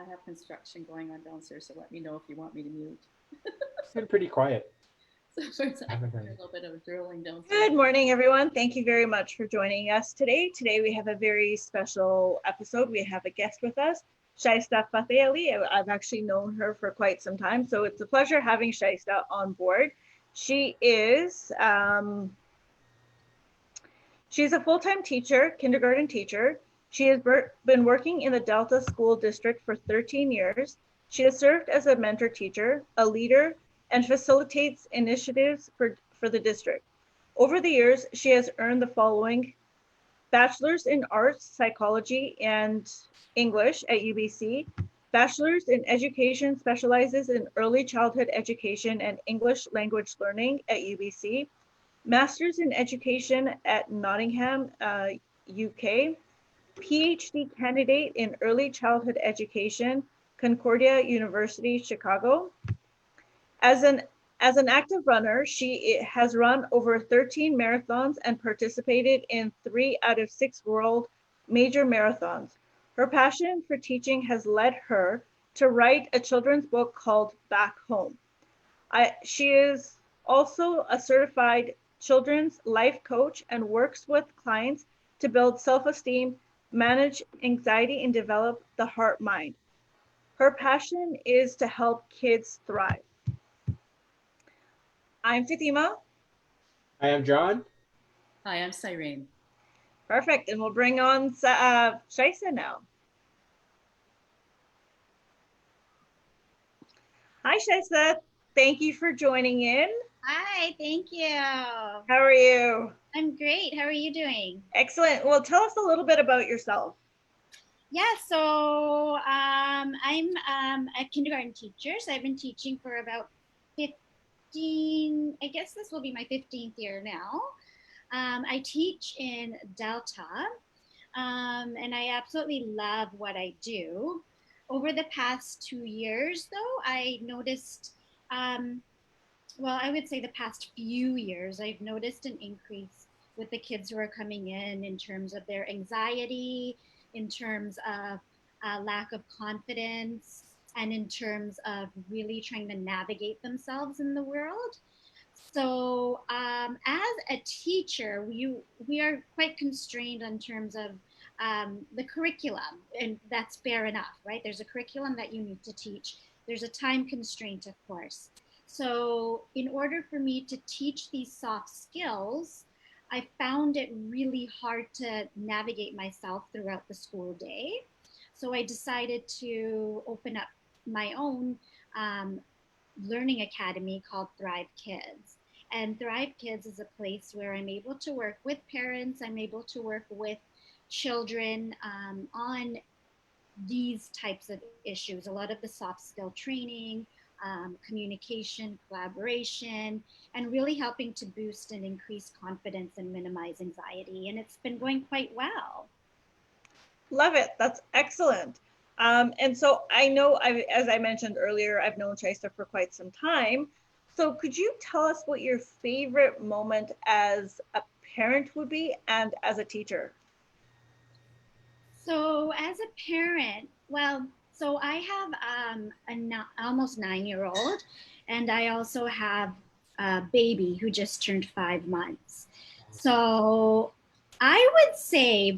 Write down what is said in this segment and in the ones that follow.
I have construction going on downstairs, so let me know if you want me to mute. It's been pretty quiet. So first, I can Haven't hear a been. little bit of drilling downstairs. Good morning, everyone. Thank you very much for joining us today. Today we have a very special episode. We have a guest with us, Shaista Fatehali. I've actually known her for quite some time, so it's a pleasure having Shaista on board. She is she's a full-time teacher, kindergarten teacher. She has been working in the Delta School District for 13 years. She has served as a mentor teacher, a leader, and facilitates initiatives for the district. Over the years, she has earned the following: Bachelor's in Arts, Psychology, and English at UBC. Bachelor's in Education specializes in early childhood education and English language learning at UBC. Master's in Education at Nottingham, UK. PhD candidate in Early Childhood Education, Concordia University, Chicago. As an as an active runner, she has run over 13 marathons and participated in 3 out of 6 world major marathons. Her passion for teaching has led her to write a children's book called Back Home. She is also a certified children's life coach and works with clients to build self-esteem, manage anxiety, and develop the heart mind. Her passion is to help kids thrive. I'm Fatima. I am John. Hi, I'm Cyrene. Perfect. And we'll bring on Shaisa now. Hi, Shaisa. Thank you for joining in. Hi, thank you. How are you? I'm great. How are you doing? Excellent. Well, tell us a little bit about yourself. Yeah, so I'm a kindergarten teacher. So I've been teaching for about 15, I guess this will be my 15th year now. I teach in Delta, and I absolutely love what I do. Over the past 2 years, though, I noticed, well, I would say the past few years, I've noticed an increase with the kids who are coming in terms of their anxiety, in terms of lack of confidence, and in terms of really trying to navigate themselves in the world. So, as a teacher, we are quite constrained in terms of the curriculum, and that's fair enough, right? There's a curriculum that you need to teach. There's a time constraint, of course. So, in order for me to teach these soft skills, I found it really hard to navigate myself throughout the school day. So, I decided to open up my own learning academy called Thrive Kids. And Thrive Kids is a place where I'm able to work with parents, I'm able to work with children on these types of issues, a lot of the soft skill training, communication, collaboration, and really helping to boost and increase confidence and minimize anxiety. And it's been going quite well. Love it. That's excellent. And so I know, as I mentioned earlier, I've known Shaista for quite some time. So could you tell us what your favorite moment as a parent would be and as a teacher? So as a parent, well, so I have almost 9-year-old, and I also have a baby who just turned 5 months. So I would say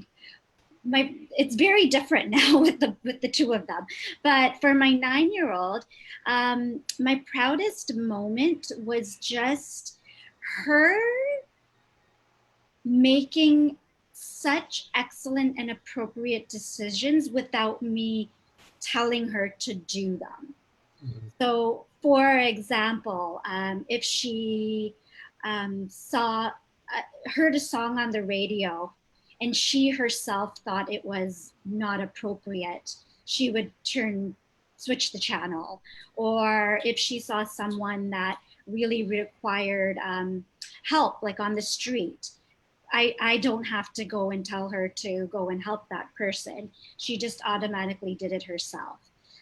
it's very different now with the two of them. But for my 9-year-old, my proudest moment was just her making such excellent and appropriate decisions without me telling her to do them. Mm-hmm. So, for example, if she heard a song on the radio and she herself thought it was not appropriate, she would switch the channel. Or if she saw someone that really required help, like on the street, I don't have to go and tell her to go and help that person. She just automatically did it herself.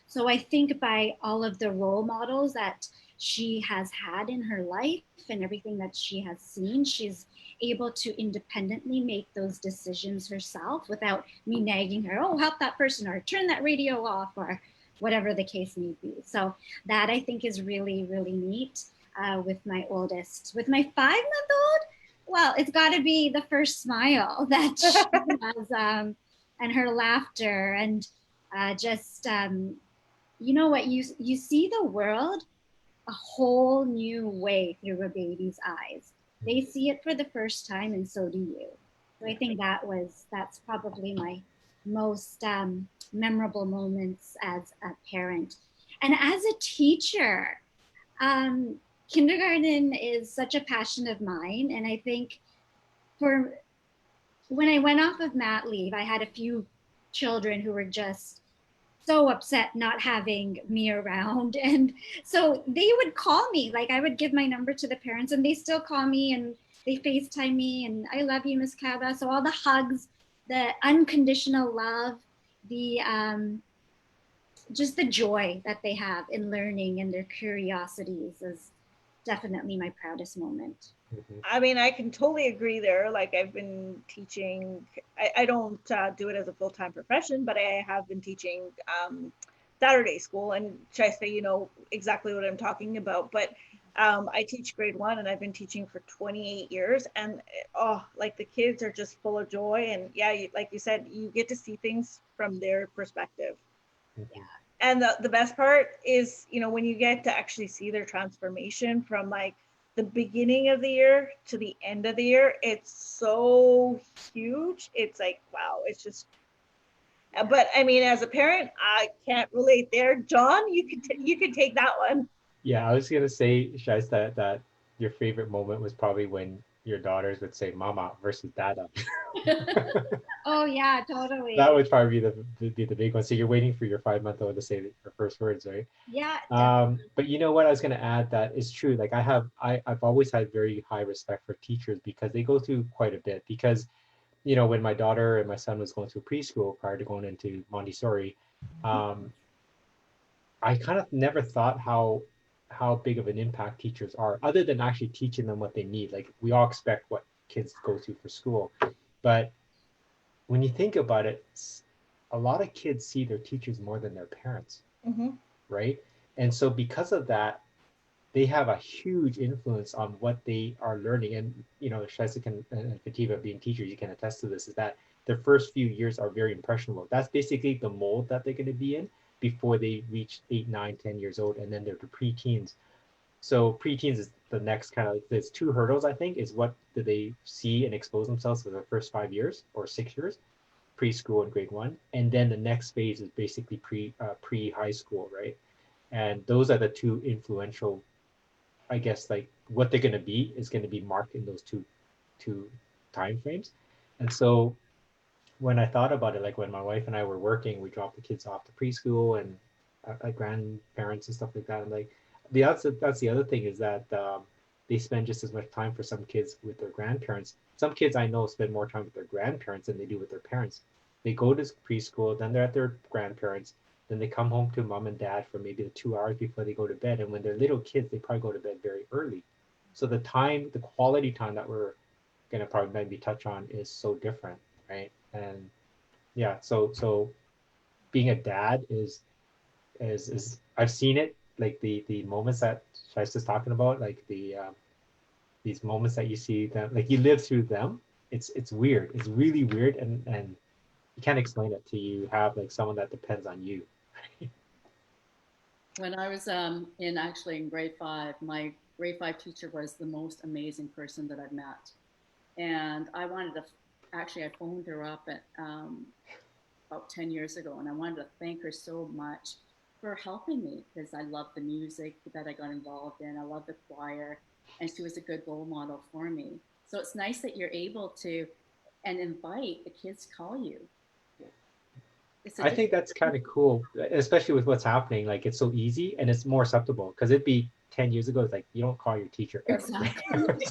So I think by all of the role models that she has had in her life and everything that she has seen, she's able to independently make those decisions herself without me nagging her, oh, help that person, or turn that radio off, or whatever the case may be. So that I think is really, really neat with my oldest. With my 5-month-old, well, it's got to be the first smile that she has, and her laughter, and just you know what, you see the world a whole new way through a baby's eyes. They see it for the first time, and so do you. So I think that's probably my most memorable moments as a parent. And as a teacher, um, kindergarten is such a passion of mine. And I think for when I went off of mat leave, I had a few children who were just so upset not having me around. And so they would call me, like I would give my number to the parents, and they still call me and they FaceTime me, and I love you, Miss Cava. So all the hugs, the unconditional love, the just the joy that they have in learning and their curiosities is definitely my proudest moment. I mean, I can totally agree there. Like I've been teaching, I don't do it as a full-time profession, but I have been teaching Saturday school. And Shaista, you know exactly what I'm talking about. But I teach grade 1, and I've been teaching for 28 years. And oh, like the kids are just full of joy. And yeah, like you said, you get to see things from their perspective. Mm-hmm. And the best part is, you know, when you get to actually see their transformation from like the beginning of the year to the end of the year, it's so huge. It's like, wow, it's just, but I mean, as a parent, I can't relate there. John, you could take that one. Yeah, I was gonna say, Shais, that your favorite moment was probably when your daughters would say "mama" versus "dada." Oh yeah, totally. That would probably be the big one. So you're waiting for your 5-month-old to say her first words, right? Yeah, definitely. But you know what? I was gonna add that it's true. Like I've always had very high respect for teachers because they go through quite a bit. Because you know, when my daughter and my son was going through preschool prior to going into Montessori, um, I kind of never thought how big of an impact teachers are, other than actually teaching them what they need. Like we all expect what kids go through for school, but when you think about it, a lot of kids see their teachers more than their parents, Mm-hmm. right? And so because of that, they have a huge influence on what they are learning. And you know, Shaisa and Fativa being teachers, you can attest to this, is that their first few years are very impressionable. That's basically the mold that they're going to be in before they reach 8, 9, 10 years old, and then they're the preteens. So preteens is the next kind of, there's 2 hurdles, I think, is what do they see and expose themselves for the first 5 years or 6 years, preschool and grade 1, and then the next phase is basically pre high school, right? And those are the two influential, I guess, like what they're going to be is going to be marked in those two time frames. And so when I thought about it, like when my wife and I were working, we dropped the kids off to preschool and grandparents and stuff like that. And like that's the other thing is that they spend just as much time for some kids with their grandparents. Some kids I know spend more time with their grandparents than they do with their parents. They go to preschool, then they're at their grandparents, then they come home to mom and dad for maybe 2 hours before they go to bed. And when they're little kids, they probably go to bed very early. So the quality time that we're gonna probably maybe touch on is so different, right? And yeah, so being a dad is I've seen it, like the moments that Shaista's talking about, like these moments that you see them, like you live through them. It's weird. It's really weird, and you can't explain it till you have like someone that depends on you. When I was in grade 5, my grade 5 teacher was the most amazing person that I've met, and I wanted to actually I phoned her up at about 10 years ago, and I wanted to thank her so much for helping me because I love the music that I got involved in. I love the choir, and she was a good role model for me. So it's nice that you're able to and invite the kids to call you. I think that's kind of cool, especially with what's happening. Like it's so easy and it's more acceptable because it'd be 10 years ago. It's like you don't call your teacher ever. Exactly.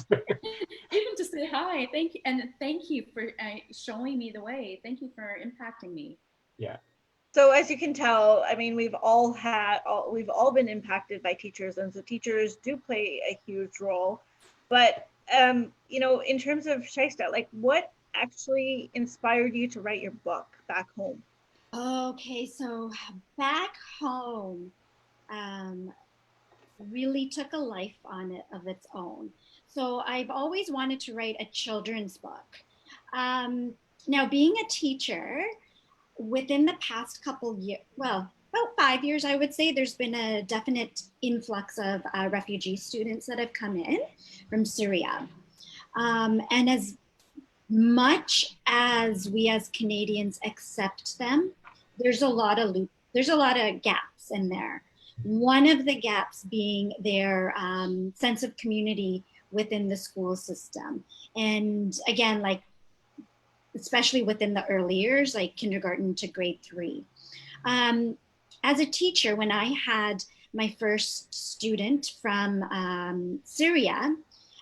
Even to say hi, thank you, and thank you for showing me the way. Thank you for impacting me. Yeah. So as you can tell, I mean, we've all been impacted by teachers, and so teachers do play a huge role. But you know, in terms of Shaista, like what actually inspired you to write your book back home? Okay, so back home, um, really took a life on it of its own. So I've always wanted to write a children's book. Um, Now, being a teacher, within the past couple years, well, about 5 years, I would say, there's been a definite influx of refugee students that have come in from Syria. And as much as we as Canadians accept them, there's a lot of gaps in there. One of the gaps being their sense of community within the school system. And again, like especially within the early years, like kindergarten to grade 3. Um, as a teacher, when I had my first student from Syria,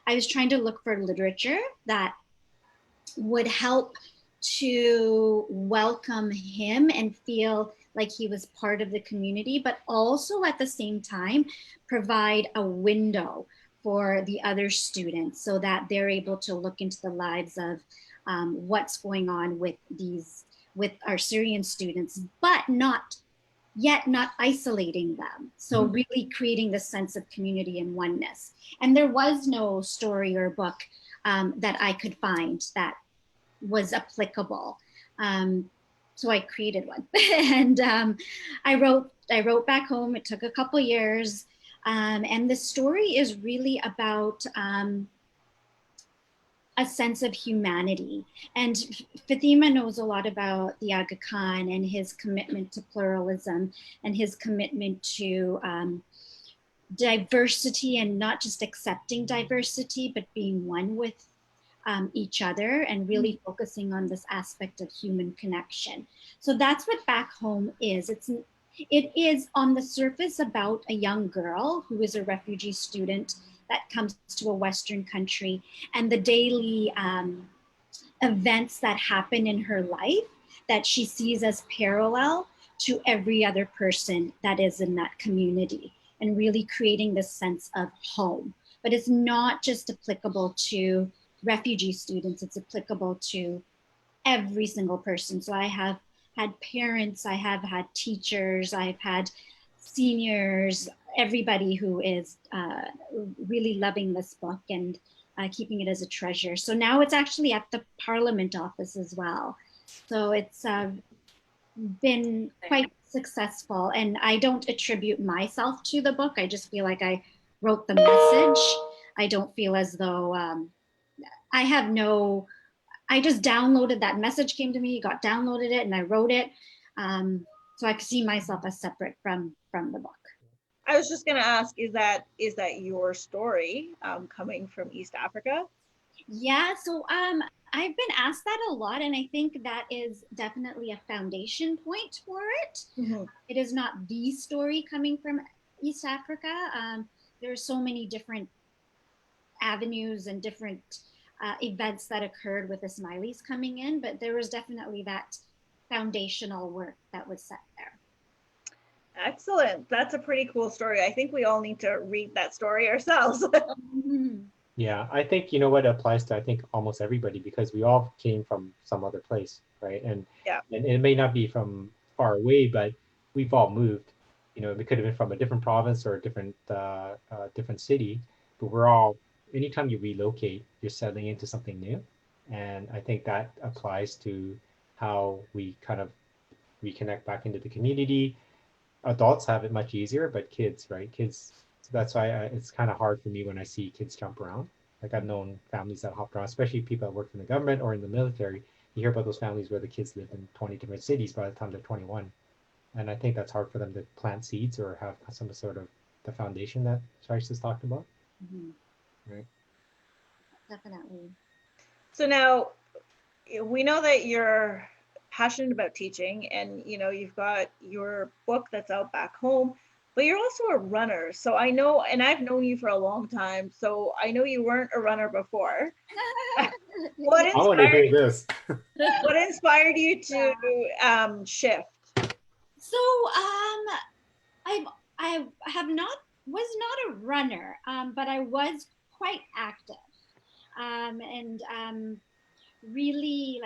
I was trying to look for literature that would help to welcome him and feel like he was part of the community, but also at the same time provide a window for the other students so that they're able to look into the lives of what's going on with our Syrian students, but not isolating them. So really creating this sense of community and oneness. And there was no story or book that I could find that was applicable. So I created one, and I wrote back home. It took a couple years, and the story is really about a sense of humanity. And Fatima knows a lot about the Aga Khan and his commitment to pluralism and his commitment to diversity, and not just accepting diversity, but being one with each other, and really focusing on this aspect of human connection. So that's what Back Home is. It is on the surface about a young girl who is a refugee student that comes to a Western country, and the daily events that happen in her life that she sees as parallel to every other person that is in that community, and really creating this sense of home. But it's not just applicable to refugee students, it's applicable to every single person. So I have had parents, I have had teachers, I've had seniors, everybody who is really loving this book and keeping it as a treasure. So now it's actually at the Parliament office as well. So it's been quite successful, and I don't attribute myself to the book. I just feel like I wrote the message. I don't feel as though I have no, I just downloaded that message, came to me, got downloaded it, and I wrote it. So I could see myself as separate from the book. I was just going to ask, is that your story coming from East Africa? Yeah, so I've been asked that a lot, and I think that is definitely a foundation point for it. Mm-hmm. It is not the story coming from East Africa. There are so many different avenues and different events that occurred with the Smileys coming in, but there was definitely that foundational work that was set there. Excellent. That's a pretty cool story. I think we all need to read that story ourselves. Yeah, I think you know what applies to I think almost everybody, because we all came from some other place, right? And yeah, and it may not be from far away, but we've all moved. You know, it could have been from a different province or a different city, but we're all. Anytime you relocate, you're settling into something new, and I think that applies to how we kind of reconnect back into the community. Adults have it much easier, but kids, right? Kids. So that's why it's kind of hard for me when I see kids jump around. Like I've known families that hop around, especially people that work in the government or in the military. You hear about those families where the kids live in 20 different cities by the time they're 21. And I think that's hard for them to plant seeds or have some sort of the foundation that Shaista's talked about. Right. Definitely. So now we know that you're passionate about teaching, and you know you've got your book that's out back home, but you're also a runner. So I know, and I've known you for a long time, so I know you weren't a runner before. What I want to inspired hear this. what inspired you to shift? So I have not was not a runner, but I was quite active, and really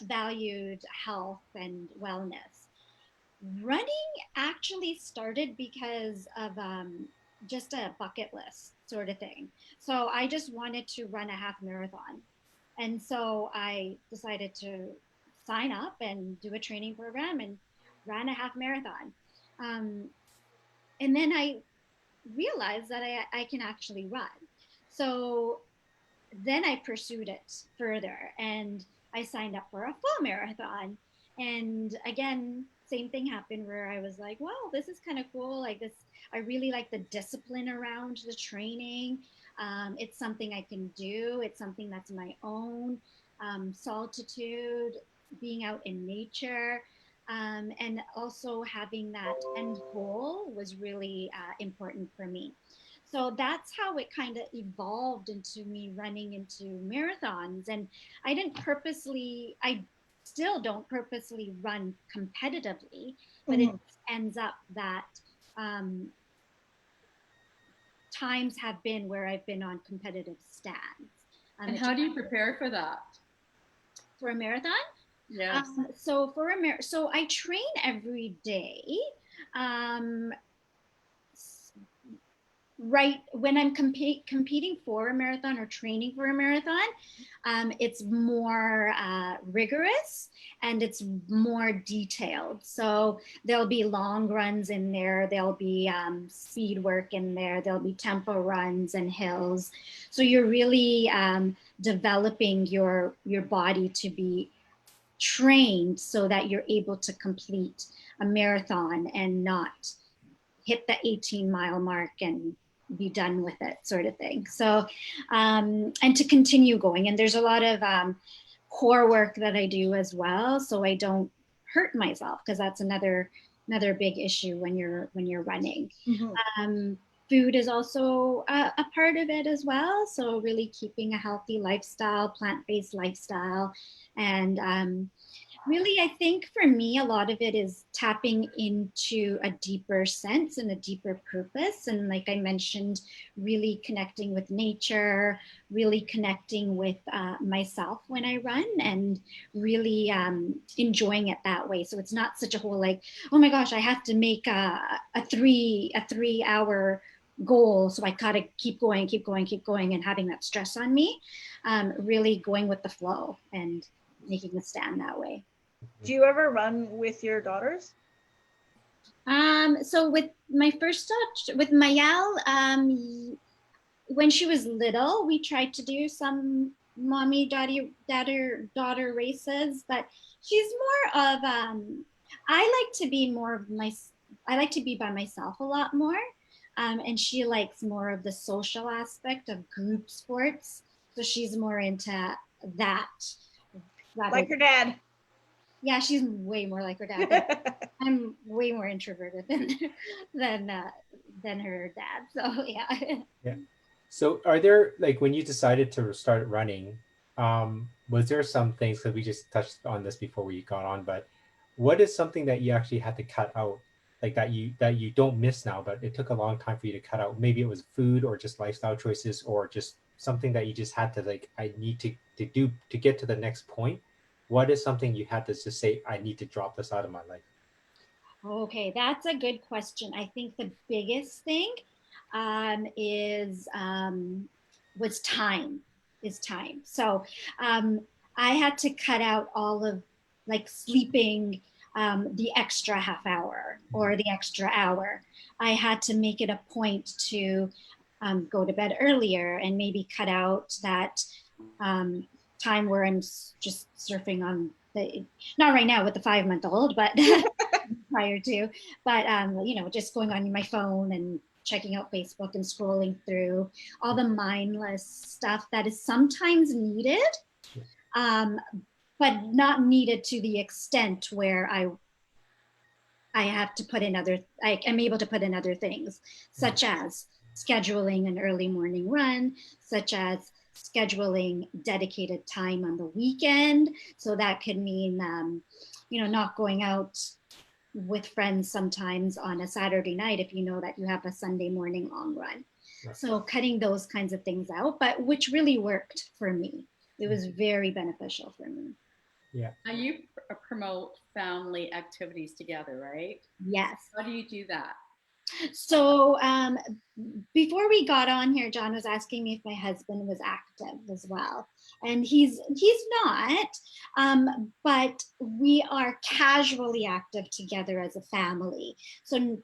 valued health and wellness. Running actually started because of just a bucket list sort of thing. So I just wanted to run a half marathon. And so I decided to sign up and do a training program and ran a half marathon. Um, and then I realized that I can actually run. So then I pursued it further and I signed up for a full marathon. And again, same thing happened where I was like, well, this is kind of cool. Like this, I really like the discipline around the training. It's something I can do. It's something that's my own. Solitude, being out in nature, and also having that end goal was really important for me. So that's how it kind of evolved into me running into marathons. And I didn't purposely, I still don't purposely run competitively, but it Mhm. ends up that um, times have been where I've been on competitive stands. And It how just, do you prepare for that? for a marathon. Yes. So for so I train every day. Um, right when I'm competing for a marathon or training for a marathon, it's more rigorous and it's more detailed. So there'll be long runs in there, there'll be speed work in there, there'll be tempo runs and hills. So you're really developing your body to be trained so that you're able to complete a marathon and not hit the 18-mile mark and be done with it, sort of thing. So, and to continue going. And there's a lot of core work that I do as well, so I don't hurt myself, because that's another big issue when you're running. Mhm. Food is also a part of it as well. So really keeping a healthy lifestyle, plant-based lifestyle, and really, I think for me, a lot of it is tapping into a deeper sense and a deeper purpose. And like I mentioned, really connecting with nature, really connecting with myself when I run, and really enjoying it that way. So it's not such a whole like, oh my gosh, I have to make a 3 hour goal. So I gotta keep going, keep going, keep going, and having that stress on me. Really going with the flow and making a stand that way. Do you ever run with your daughters? So with my first touch with Mayal, when she was little, we tried to do some mommy daughter races, but she's more of I like to be more of my I like to be by myself a lot more. And she likes more of the social aspect of group sports. So she's more into that rather Like her dad. yeah, she's way more like her dad than I'm way more introverted than than uh, than her dad. So yeah. Yeah. So are there, like, when you decided to start running, was there some things, because we just touched on this before we got on, but what is something that you actually had to cut out, like that you don't miss now, but it took a long time for you to cut out? Maybe it was food or just lifestyle choices or just something that you just had to, like, I need to do to get to the next point. What is something you had to just say, I need to drop this out of my life? Okay, that's a good question. I think the biggest thing is was time. Is time. So um, I had to cut out all of like sleeping the extra half hour or the extra hour. I had to make it a point to go to bed earlier and maybe cut out that um, time where I'm just surfing on the, not right now with the 5-month-old, but prior to, but just going on my phone and checking out Facebook and scrolling through all the mindless stuff that is sometimes needed, um, but not needed to the extent where I have to put in I'm able to put in other things, such as scheduling an early morning run, such as scheduling dedicated time on the weekend. So that could mean, not going out with friends sometimes on a Saturday night if you know that you have a Sunday morning long run. Right. So cutting those kinds of things out, but which really worked for me. It was very beneficial for me. Yeah. Now you promote family activities together, right? Yes. How do you do that? So before we got on here, John was asking me if my husband was active as well, and he's not, but we are casually active together as a family. So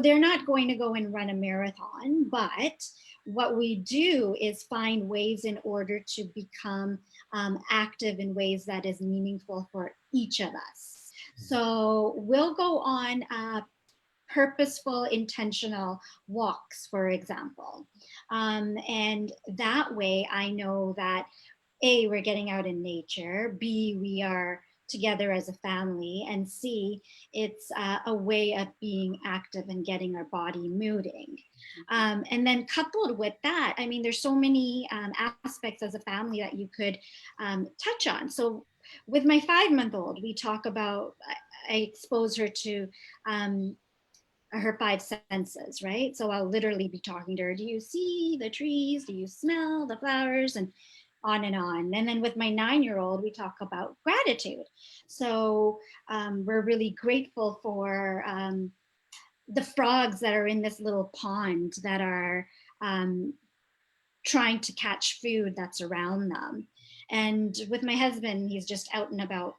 they're not going to go and run a marathon, but what we do is find ways in order to become active in ways that is meaningful for each of us. So we'll go on purposeful, intentional walks, for example. And that way I know that A, we're getting out in nature, B, we are together as a family, and C, it's a way of being active and getting our body moving. And then coupled with that, I mean, there's so many aspects as a family that you could touch on. So with my 5-month-old, we talk about, I expose her to her 5 senses, right? So I'll literally be talking to her. Do you see the trees? Do you smell the flowers? And on and on. And then with my 9-year-old, we talk about gratitude. So we're really grateful for the frogs that are in this little pond that are trying to catch food that's around them. And with my husband, he's just out and about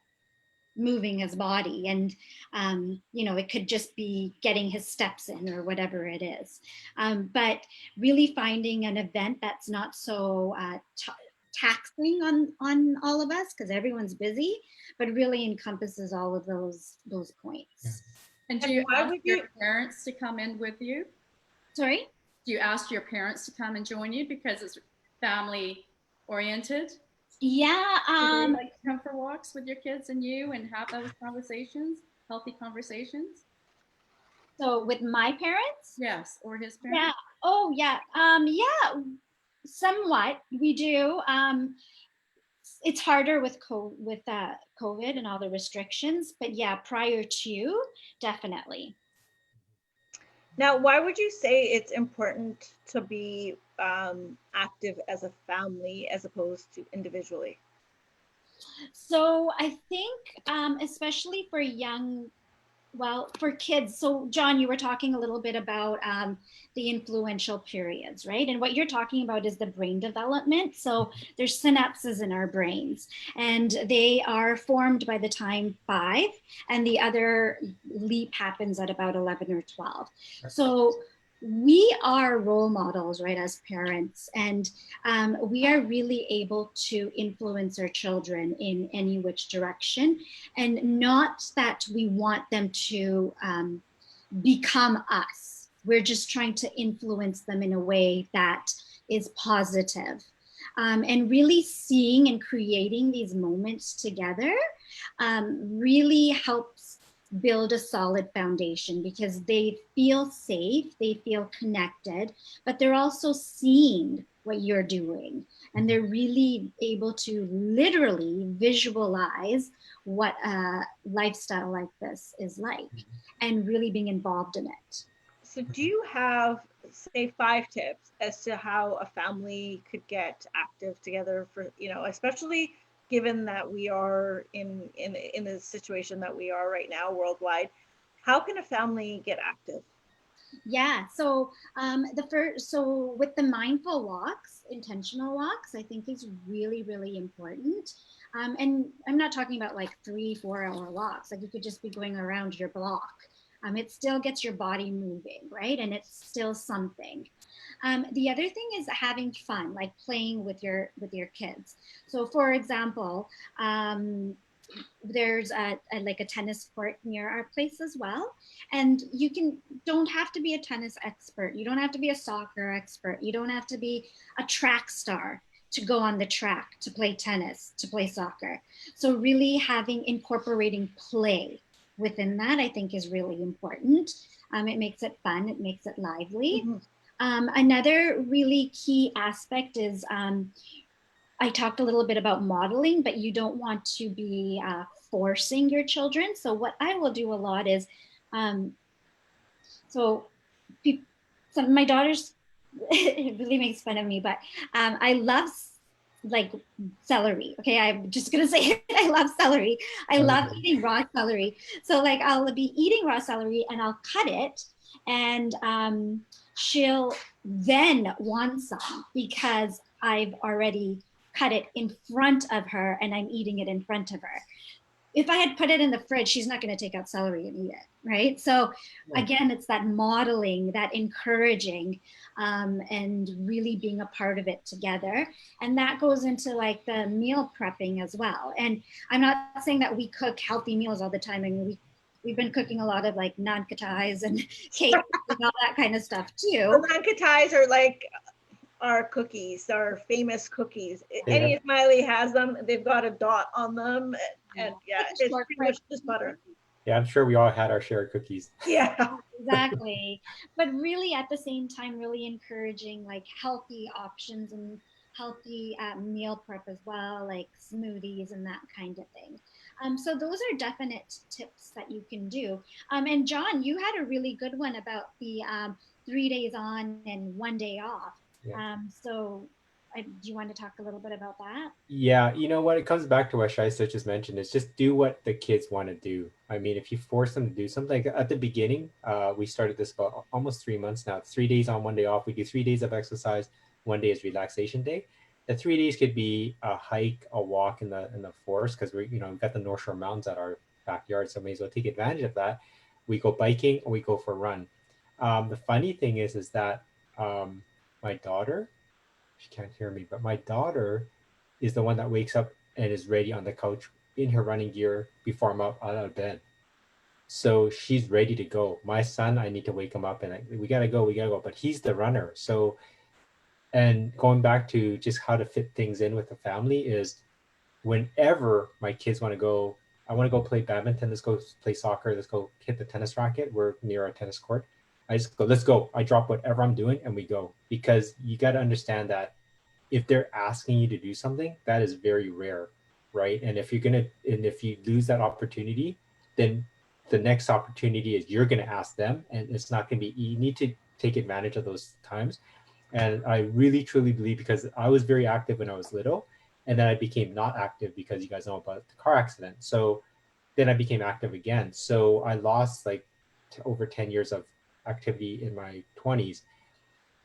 moving his body, and it could just be getting his steps in or whatever it is, but really finding an event that's not so taxing on all of us, because everyone's busy, but really encompasses all of those points. Yeah. And do you ask your parents to come in with you? Sorry? Do you ask your parents to come and join you because it's family oriented? Yeah. Do they like to come for walks with your kids and you and have those conversations, healthy conversations? So with my parents? Yes, or his parents? Yeah. Oh, yeah. Yeah, somewhat. We do. It's harder with COVID and all the restrictions, but yeah, prior to, definitely. Now, why would you say it's important to be active as a family as opposed to individually? So I think, especially for for kids. So John, you were talking a little bit about the influential periods, right? And what you're talking about is the brain development. So there's synapses in our brains, and they are formed by the time 5, and the other leap happens at about 11 or 12. So we are role models, right, as parents, and we are really able to influence our children in any which direction, and not that we want them to become us. We're just trying to influence them in a way that is positive. And really seeing and creating these moments together really helps build a solid foundation, because they feel safe, they feel connected, but they're also seeing what you're doing, and they're really able to literally visualize what a lifestyle like this is like, and really being involved in it. So do you have, say, 5 tips as to how a family could get active together for, especially given that we are in the situation that we are right now worldwide? How can a family get active? Yeah, so so with the mindful walks, intentional walks, I think is really, really important. And I'm not talking about like 3-4 hour walks. Like you could just be going around your block. It still gets your body moving, right? And it's still something. The other thing is having fun, like playing with your kids. So for example, there's like a tennis court near our place as well, and don't have to be a tennis expert, you don't have to be a soccer expert, you don't have to be a track star to go on the track, to play tennis, to play soccer. So really incorporating play within that, I think, is really important. It makes it fun, it makes it lively. Another really key aspect is I talked a little bit about modeling, but you don't want to be forcing your children. So what I will do a lot is, so my daughters, it really makes fun of me, but I love like celery. Okay, I'm just gonna say it. I love celery. I love Okay. eating raw celery. So like I'll be eating raw celery and I'll cut it, and she'll then want some because I've already cut it in front of her and I'm eating it in front of her. If I had put it in the fridge, she's not going to take out celery and eat it, right? So Yeah. again, it's that modeling, that encouraging, and really being a part of it together. And that goes into like the meal prepping as well. And I'm not saying that we cook healthy meals all the time. I mean, we've been cooking a lot of like naan katais and cake and all that kind of stuff too. The Lankatais are like our cookies, our famous cookies. Yeah. Any Smiley has them. They've got a dot on them, and yeah, Like the it's pretty shortbread. much just butter. Yeah, I'm sure we all had our share of cookies. Yeah. Exactly. But really, at the same time, really encouraging like healthy options and healthy meal prep as well, like smoothies and that kind of thing. So those are definite tips that you can do. And John, you had a really good one about the 3 days on and 1 day off. Yeah. Do you want to talk a little bit about that? Yeah, you know what? It comes back to what Shaista just mentioned. Is just do what the kids want to do. I mean, if you force them to do something, like at the beginning, we started this about almost 3 months now. 3 days on, 1 day off. We do 3 days of exercise. 1 day is relaxation day. The 3 days could be a hike, a walk in the forest because we've got the North Shore Mountains at our backyard, so may as well take advantage of that. We go biking or we go for a run. The funny thing is that my daughter, she can't hear me, but my daughter is the one that wakes up and is ready on the couch in her running gear before I'm up out of bed. So she's ready to go. My son, I need to wake him up and we gotta go, we gotta go. But he's the runner. So, and going back to just how to fit things in with the family is whenever my kids want to go, I want to go play badminton, let's go play soccer, let's go hit the tennis racket. We're near our tennis court. I just go, let's go. I drop whatever I'm doing and we go because you got to understand that if they're asking you to do something, that is very rare, right? And if you lose that opportunity, then the next opportunity is you're gonna ask them, and it's not gonna be. You need to take advantage of those times. And I really truly believe because I was very active when I was little, and then I became not active because you guys know about the car accident. So then I became active again. So I lost like over 10 years of activity in my 20s,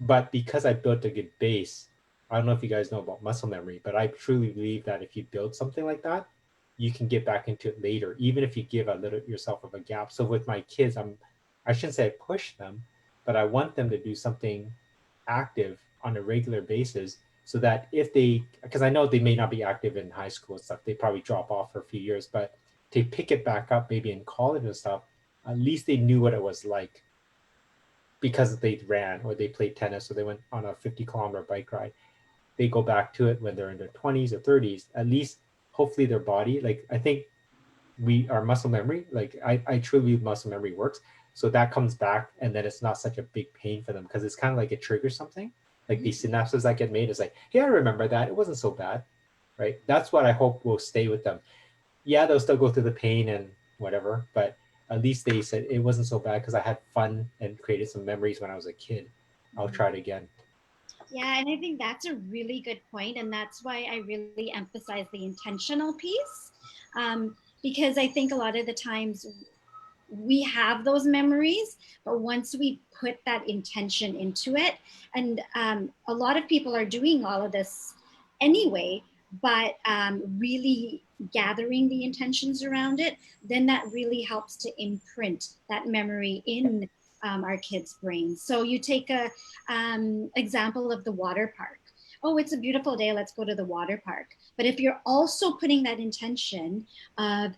but because I built a good base, I don't know if you guys know about muscle memory, but I truly believe that if you build something like that, you can get back into it later, even if you give a little yourself of a gap. So with my kids, I shouldn't say I push them, but I want them to do something active on a regular basis so that if they, because I know they may not be active in high school and stuff, they probably drop off for a few years, but to pick it back up maybe in college and stuff, at least they knew what it was like because they ran or they played tennis or they went on a 50-kilometer bike ride. They go back to it when they're in their 20s or 30s. At least, hopefully, their body, like, I think our muscle memory, like, I truly believe muscle memory works. So that comes back and then it's not such a big pain for them because it's kind of like it triggers something. Like these synapses that get made is like, hey, I remember that. It wasn't so bad. Right. That's what I hope will stay with them. Yeah, they'll still go through the pain and whatever, but at least they said it wasn't so bad because I had fun and created some memories when I was a kid. I'll try it again. Yeah, and I think that's a really good point, and that's why I really emphasize the intentional piece, because I think a lot of the times we have those memories, but once we put that intention into it, and a lot of people are doing all of this anyway, but really gathering the intentions around it, then that really helps to imprint that memory in our kids' brains. So you take a example of the water park. Oh, it's a beautiful day. Let's go to the water park. But if you're also putting that intention of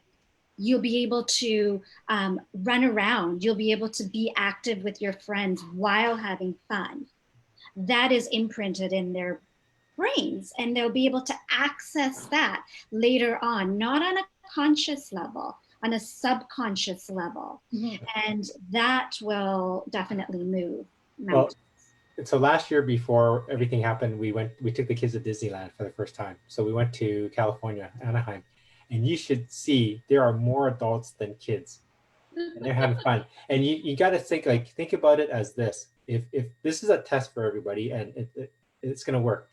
you'll be able to run around, you'll be able to be active with your friends while having fun. That is imprinted in their brains, and they'll be able to access that later on, not on a conscious level, on a subconscious level. Mm-hmm. And that will definitely move mountains. Well, so last year before everything happened, we took the kids to Disneyland for the first time. So we went to California, Anaheim, and you should see there are more adults than kids, and they're having fun. And you got to think about it as this: if this is a test for everybody, and it's going to work.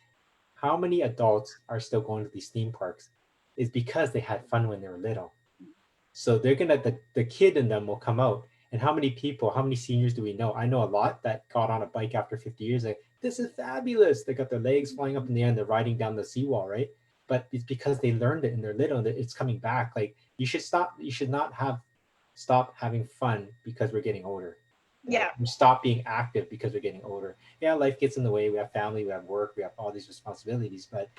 how many adults are still going to these theme parks is because they had fun when they were little. So they're gonna the kid in them will come out. And how many people, how many seniors do we know? I know a lot that got on a bike after 50 years. Like, this is fabulous. They got their legs flying up in the air and they're riding down the seawall, right? But it's because they learned it and they're little and it's coming back. Like, you should not have stop having fun because we're getting older. Yeah. We stop being active because we're getting older. Yeah, life gets in the way. We have family, we have work, we have all these responsibilities, but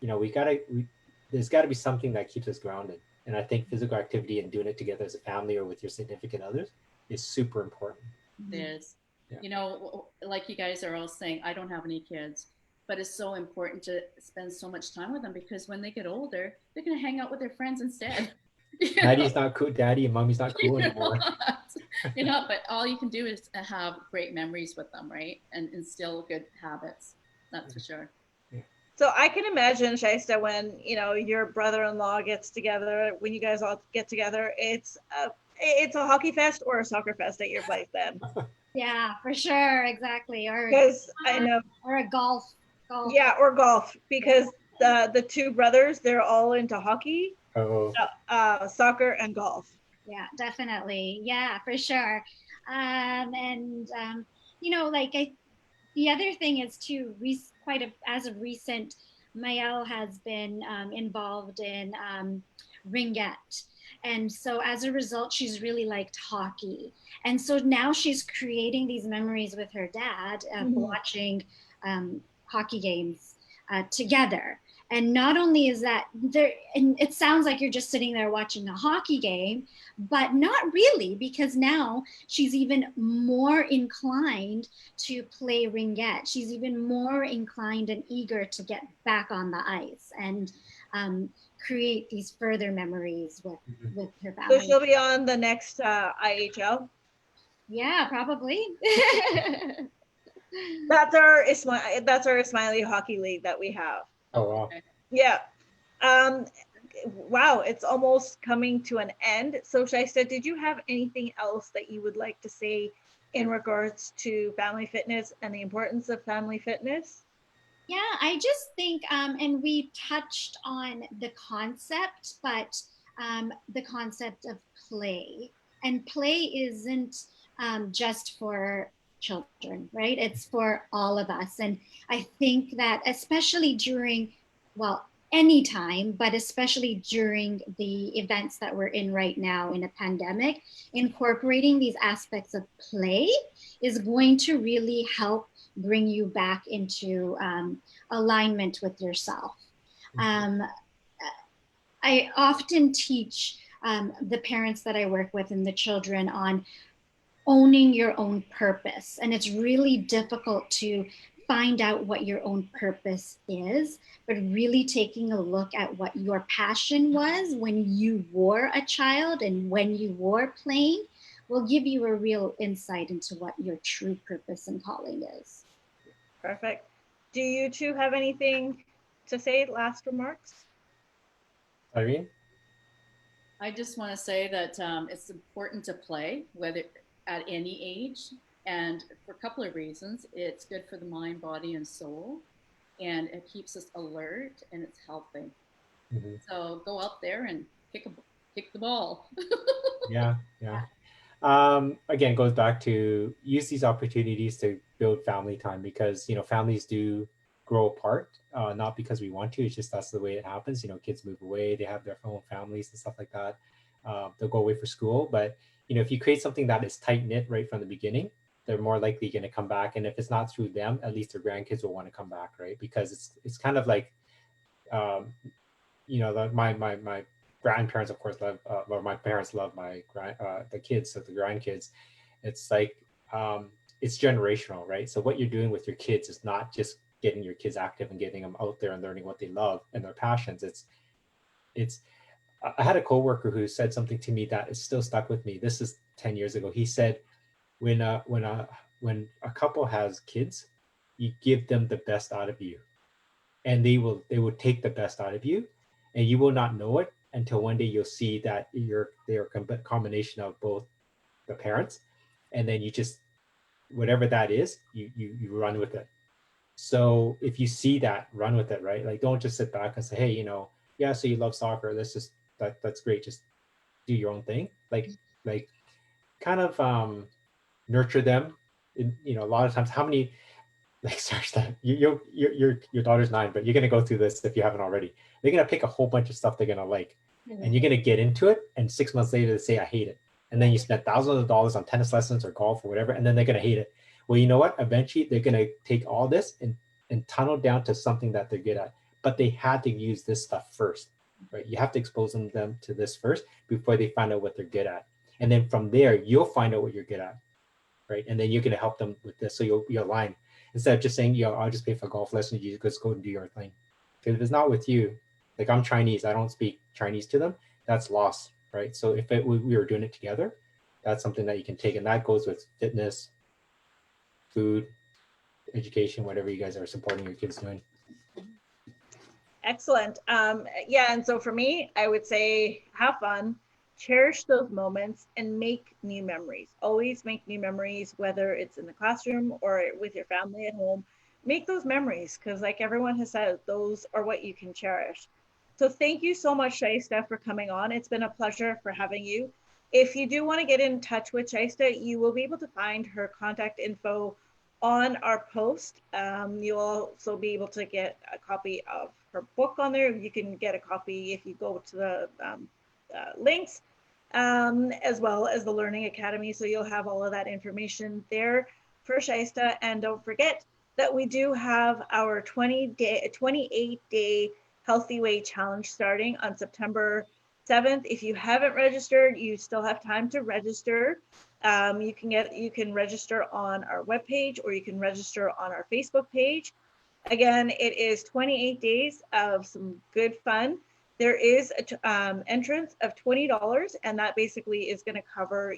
there's got to be something that keeps us grounded. And I think physical activity and doing it together as a family or with your significant others is super important. It is. Yeah. You know, like you guys are all saying, I don't have any kids, but it's so important to spend so much time with them because when they get older, they're going to hang out with their friends instead. Daddy's not cool. Daddy and mommy's not cool You're anymore. not, but all you can do is have great memories with them, right? And instill good habits. That's for sure. So I can imagine, Shaista, when your brother-in-law gets together, when you guys all get together, it's a hockey fest or a soccer fest at your place then. Yeah, for sure, exactly. Or Because I know, or a golf. yeah, or golf. Because the two brothers, they're all into hockey, Oh, soccer, and golf. Yeah, definitely. Yeah, for sure. And like the other thing is too, as of recent, Mael has been involved in ringette. And so as a result, she's really liked hockey. And so now she's creating these memories with her dad of watching hockey games together. And not only is that there, and it sounds like you're just sitting there watching a hockey game, but not really, because now she's even more inclined to play ringette. She's even more inclined and eager to get back on the ice and create these further memories with her family. So she'll be on the next IHL? Yeah, probably. That's our Ismaili Hockey League that we have. oh wow. Yeah. Wow, it's almost coming to an end. So Shaista, did you have anything else that you would like to say in regards to family fitness and the importance of family fitness? Yeah, I just think, and we touched on the concept, but the concept of play. And play isn't just for children, right? It's for all of us. And I think that especially during, well, anytime, but especially during the events that we're in right now in a pandemic, incorporating these aspects of play is going to really help bring you back into alignment with yourself. I often teach the parents that I work with and the children on owning your own purpose. And it's really difficult to find out what your own purpose is, but really taking a look at what your passion was when you were a child and when you were playing will give you a real insight into what your true purpose and calling is. Perfect. Do you two have anything to say, last remarks? Irene? I just want to say that it's important to play, whether at any age, and for a couple of reasons. It's good for the mind, body, and soul, and it keeps us alert, and it's healthy. So go out there and kick the ball. Yeah. Again, goes back to use these opportunities to build family time because families do grow apart, not because we want to. It's just that's the way it happens. Kids move away, they have their own families and stuff like that. They'll go away for school, but if you create something that is tight knit right from the beginning, they're more likely going to come back. And if it's not through them, at least their grandkids will want to come back, right? Because it's kind of like, my grandparents, of course, love, or my parents love the kids, so the grandkids. It's like it's generational, right? So what you're doing with your kids is not just getting your kids active and getting them out there and learning what they love and their passions. It's. I had a coworker who said something to me that is still stuck with me. This is 10 years ago. He said, when a couple has kids, you give them the best out of you, and they will take the best out of you, and you will not know it until one day you'll see that they are a combination of both the parents, and then you just whatever that is, you run with it. So if you see that, run with it, right? Like don't just sit back and say, hey, yeah, so you love soccer. Let's just that's great. Just do your own thing. Like kind of nurture them. A lot of times, how many like sorry, your daughter's 9, but you're gonna go through this if you haven't already. They're gonna pick a whole bunch of stuff they're gonna like, and you're gonna get into it, and 6 months later they say I hate it, and then you spend thousands of dollars on tennis lessons or golf or whatever, and then they're gonna hate it. Well, you know what? Eventually they're gonna take all this and tunnel down to something that they're good at, but they had to use this stuff first, right? You have to expose them to this first before they find out what they're good at, and then from there you'll find out what you're good at, right? And then you're gonna help them with this, so you'll align instead of just saying, I'll just pay for golf lessons. You just go and do your thing. Because if it's not with you, like I'm Chinese, I don't speak Chinese to them. That's lost, right? So if we were doing it together, that's something that you can take, and that goes with fitness, food, education, whatever you guys are supporting your kids doing. Excellent. Yeah, and so for me, I would say have fun, cherish those moments, and make new memories. Always make new memories, whether it's in the classroom or with your family at home. Make those memories because, like everyone has said, those are what you can cherish. So thank you so much, Shaista, for coming on. It's been a pleasure for having you. If you do want to get in touch with Shaista, you will be able to find her contact info on our post. You'll also be able to get a copy of her book on there. You can get a copy if you go to the links, as well as the Learning Academy. So you'll have all of that information there for Shaista. And don't forget that we do have our 28-day Healthy Way Challenge starting on September 7th. If you haven't registered, you still have time to register. You can register on our webpage, or you can register on our Facebook page. Again, it is 28 days of some good fun. There is an entrance of $20, and that basically is going to cover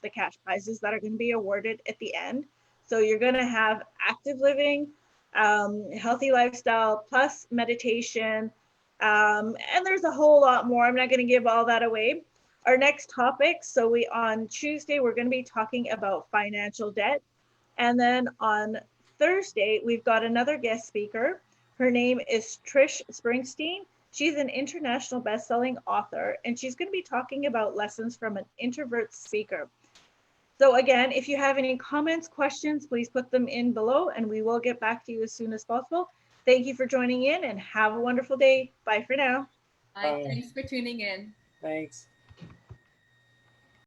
the cash prizes that are going to be awarded at the end. So you're going to have active living, healthy lifestyle, plus meditation, and there's a whole lot more. I'm not going to give all that away. Our next topic, so on Tuesday, we're going to be talking about financial debt. And then on Thursday, we've got another guest speaker. Her name is Trish Springsteen. She's an international best-selling author, and she's going to be talking about lessons from an introvert speaker. So again, if you have any comments, questions, please put them in below, and we will get back to you as soon as possible. Thank you for joining in, and have a wonderful day. Bye for now. Bye. Thanks for tuning in. Thanks.